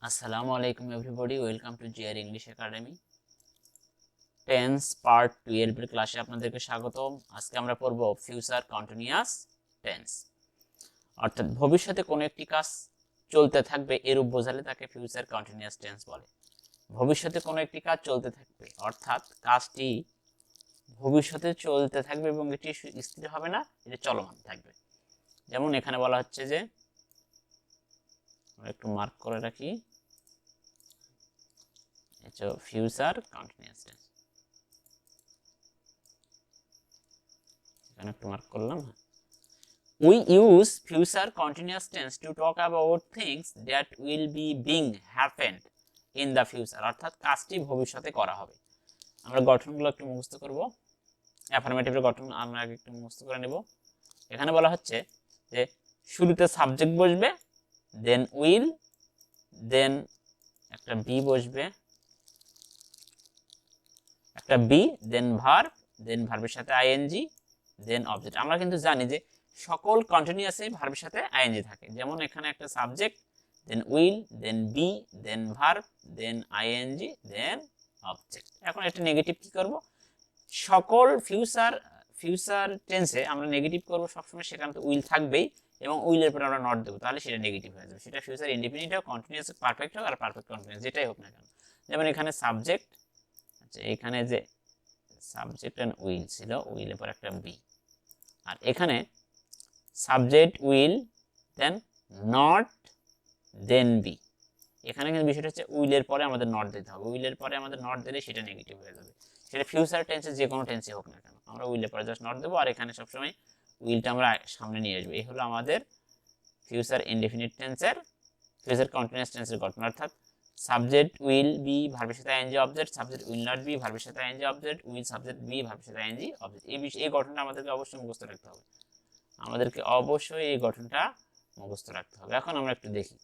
Assalamu alaikum everybody, welcome to GR English Academy tense part 12 এর ক্লাসে আপনাদেরকে স্বাগতম। আজকে আমরা পড়ব ফিউচার কন্টিনিউয়াস টেন্স, অর্থাৎ ভবিষ্যতে কোনো একটি কাজ চলতে থাকবে এরূপ বোঝালে তাকে ফিউচার কন্টিনিউয়াস টেন্স বলে। ভবিষ্যতে কোনো একটি কাজ চলতে থাকবে অর্থাৎ কাজটি ভবিষ্যতে চলতে থাকবে এবং এটি স্থির হবে না, এটি চলমান থাকবে। যেমন এখানে বলা হচ্ছে যে, আমরা একটু মার্ক করে রাখি, ফিউচার কন্টিনিউয়াস টেন্স, এখানে একটু মার্ক করলাম। We use future continuous tense to talk about things that will be being happened in the future, অর্থাৎ কাজটি ভবিষ্যতে করা হবে। আমরা গঠনগুলো একটু মুখস্থ করব। অ্যাফার্মেটিভের গঠন আমরা আগে একটু মুখস্থ করে নেব। এখানে বলা হচ্ছে যে শুরুতে সাবজেক্ট বসবে, দেন উইল, দেন একটা বি বসবে, একটা বি, দেন ভার্ব, দেন ভার্বের সাথে আইএনজি, দেন অবজেক্ট। আমরা কিন্তু জানি যে সকল কন্টিনিউয়াসে ভার্বের সাথে আইএনজি থাকে। যেমন এখানে একটা subject, then will, then be, then verb, then ING, then object. এখন একটা নেগেটিভ কি করব, সকল ফিউচার টেন্সে আমরা নেগেটিভ করব সবসময়, সেখানে তো উইল থাকবেই এবং উইলের পরে আমরা নট দেবো, তাহলে সেটা নেগেটিভ হয়ে যাবে। সেটা ফিউচার ইনডিফিনিট হোক, কন্টিনিউয়াস পারফেক্ট হোক আর পারফেক্ট কন্টিনিউয়াস যেটাই হোক না কেন। যেমন এখানে সাবজেক্ট, আচ্ছা এখানে যে সাবজেক্ট এন্ড উইল ছিল, উইলের পর একটা বি, আর এখানে subject will, then not, then be. এখানে কিন্তু বিষয়টা হচ্ছে উইলের পরে আমাদের নট দিতে হবে। উইলের পরে আমাদের নট দিলে সেটা নেগেটিভ হয়ে যাবে। সেটা ফিউচার টেন্সে যে কোনো টেন্সে হোক না কেন, আমরা উইলের পরে জাস্ট নট দেবো আর এখানে সবসময় উইলটা আমরা সামনে নিয়ে আসবো। এই হলো আমাদের ফিউচার ইনডেফিনিট টেন্সের, ফিউচার কন্টিনিউয়াস টেন্সের গঠন। অর্থাৎ সাবজেক্ট উইল বি ভার্বের সাথে ING object, subject will not be ভার্বের সাথে ING object, will subject be ভার্বের সাথে আইএনজি অবজেক্ট। এই গঠনটা আমাদেরকে অবশ্যই মুখস্থ রাখতে হবে। আমাদেরকে অবশ্যই এই গঠনটা মুখস্থ রাখতে হবে। এখন আমরা একটু দেখি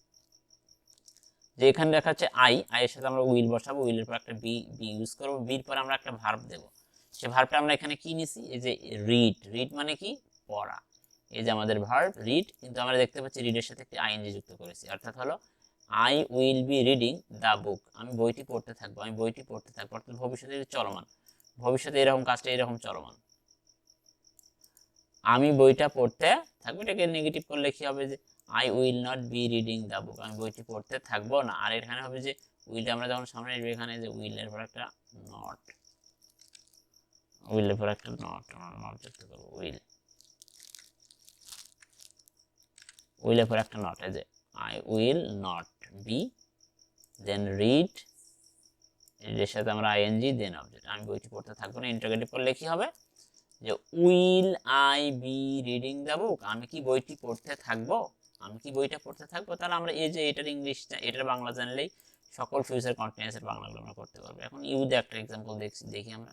যে এখানে দেখা যাচ্ছে আই, এর সাথে আমরা উইল বসাবো, উইলের পর একটা বি ইউজ করবো, বির পর আমরা একটা ভার্ব দেবো। সে ভার্বটা আমরা এখানে কি নিছি, এই যে রিড। রিড মানে কি, পড়া। এই যে আমাদের ভার্ব রিড, কিন্তু আমরা দেখতে পাচ্ছি রিডের সাথে একটি আইএনজি যুক্ত করেছি, অর্থাৎ হলো I will be reading the book. আমি বইটি পড়তে থাকবো, আমি বইটি পড়তে থাকবো, অর্থাৎ ভবিষ্যতে চলমান, ভবিষ্যতে এরকম কাজটা এরকম চলমান। আমি বইটা পড়তে থাকবো, এটাকে নেগেটিভ করলে কি হবে, যে I will not be reading the book, আমি বইটি পড়তে থাকবো না। আর এখানে হবে যে উইলটা আমরা যখন সামনে আসবে, এখানে যে উইলের পর একটা নট, উইলের পর একটা নট, নট যুক্ত করবো, উইল, উইলের পর একটা নট, এই যে I will not be, then read, এর সাথে আমরা আইএনজি, দেন অবজেক্ট। আমি বইটি পড়তে থাকবো না। ইন্টারোগেটিভ করলে কি হবে, যে will I be reading the book, আমি কি বইটি পড়তে থাকবো, আমি কি বইটা পড়তে থাকবো। তাহলে আমরা এই যে এটার ইংলিশটা, এটার বাংলা জানলেই সকল ফিউচার কন্টিনিউয়াসের বাংলাগুলো আমরা করতে পারবো। এখন ইউ দিয়ে একটা এক্সাম্পল দেখি আমরা,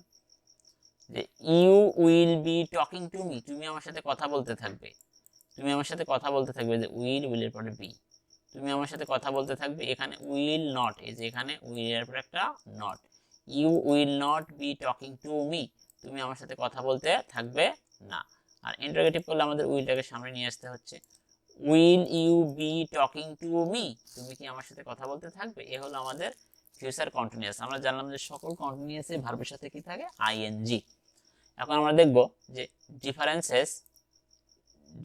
যে you will be talking to me, তুমি আমার সাথে কথা বলতে থাকবে, তুমি আমার সাথে কথা বলতে থাকবে, যে উইল, উইলের পরে বি, তুমি আমার সাথে কথা বলতে থাকবে। এখানে উইল নট, এই যে এখানে উইলের পর একটা not, you will not be talking to me, তুমি আমার সাথে কথা বলতে থাকবে না। আর ইন্টারোগেটিভ করলে আমাদের উইলটাকে সামনে নিয়ে আসতে হচ্ছে, will you be talking to me, তুমি কি আমার সাথে কথা বলতে থাকবে। এ হলো আমাদের ফিউচার কন্টিনিউয়াস। আমরা জানলাম যে সকল কন্টিনিউয়াসে ভার্বের সাথে কি থাকে, আইএনজি। এখন আমরা দেখব যে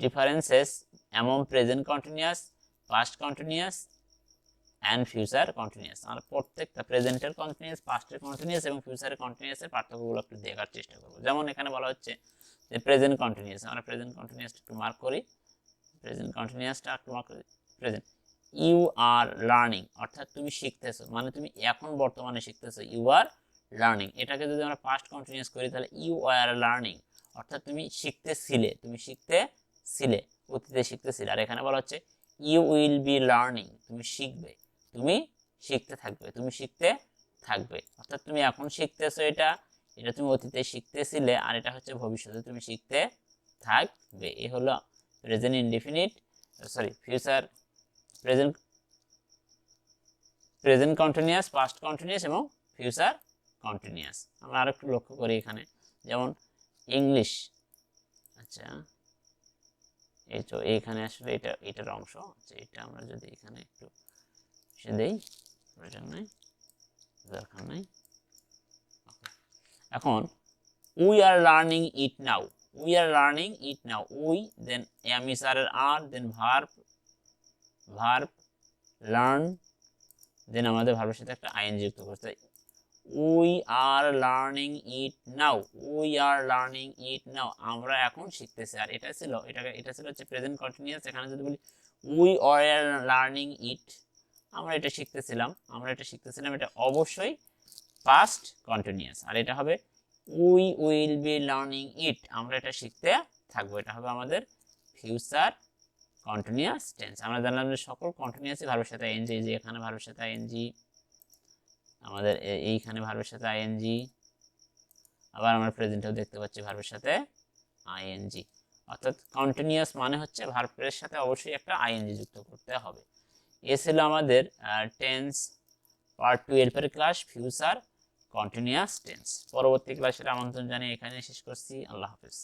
differences among present continuous, past continuous and future continuous. আমরা প্রত্যেকটা প্রেজেন্টের কন্টিনিউয়াস, পাস্টের কন্টিনিউয়াস এবং ফিউচারের কন্টিনিউয়াসের পার্থক্যগুলো একটু দেখার চেষ্টা করব। যেমন এখানে বলা হচ্ছে যে প্রেজেন্ট কন্টিনিউয়াস, আমরা প্রেজেন্ট কন্টিনিউয়াসটা একটু মার্ক করি, প্রেজেন্ট কন্টিনিউয়াসটা একটু মার্ক করি। প্রেজেন্ট, ইউ আর লার্নিং, অর্থাৎ তুমি শিখতেছো, মানে তুমি এখন বর্তমানে শিখতেছো, ইউ আর লার্নিং। এটাকে যদি আমরা পাস্ট কন্টিনিউয়াস করি, তাহলে ইউ আর লার্নিং, অর্থাৎ তুমি শিখতেছিলে, তুমি শিখতেছিলে, অতীতে শিখতেছিলে। আর এখানে বলা হচ্ছে ইউ উইল বি লার্নিং, তুমি শিখবে, তুমি শিখতে থাকবে, তুমি শিখতে থাকবে, অর্থাৎ তুমি এখন শিখতেছো, এটা এটা তুমি অতীতে শিখতেছিলে, আর এটা হচ্ছে ভবিষ্যতে তুমি শিখতে থাকবে। এই হলো present indefinite, sorry future, present continuous, past continuous এবং ফিউচার কন্টিনিউয়াস। আমরা আরেকটু লক্ষ্য করি এখানে, যেমন ইংলিশ, আচ্ছা এই তো এইখানে আসলে এটার অংশ, আচ্ছা এটা আমরা যদি এখানে একটু সে দেই, প্রয়োজন নাই, দরকার নাই। এখন we are learning it now, we are learning it now, we then am is are then verb learn then আমাদের ভার্বের সাথে একটা আইএনজি যুক্ত করতে। We are learning it now, we are learning it now, আমরা এখন শিখতেছি। আর এটা ছিল হচ্ছে প্রেজেন্ট কন্টিনিউয়াস। এখানে যদি বলি উই আর লার্নিং ইট, আমরা এটা শিখতেছিলাম, এটা অবশ্যই পাস্ট কন্টিনিউয়াস। আর এটা হবে উই উইল বি লার্নিং ইট, আমরা এটা শিখতে থাকবো, এটা হবে আমাদের ফিউচার কন্টিনিউয়াস টেন্স। আমরা জানলাম যে সকল কন্টিনিউয়াসই ভার্বের সাথে আইএনজি, যে এখানে ভার্বের সাথে আইএনজি, আমাদের এইখানে ভার্বের সাথে আইএনজি, আবার আমরা প্রেজেন্টেও দেখতে পাচ্ছি ভার্বের সাথে আইএনজি। অর্থাৎ কন্টিনিউয়াস মানে হচ্ছে ভার্বের সাথে অবশ্যই একটা আইএনজি যুক্ত করতে হবে। এ ছিল আমাদের টেন্স পার্ট 2 এর পরে ক্লাস ফিউচার কন্টিনিউয়াস টেন্স। পরবর্তী ক্লাসের আমন্ত্রণ জানিয়ে এখানে শেষ করছি। আল্লাহ হাফেজ।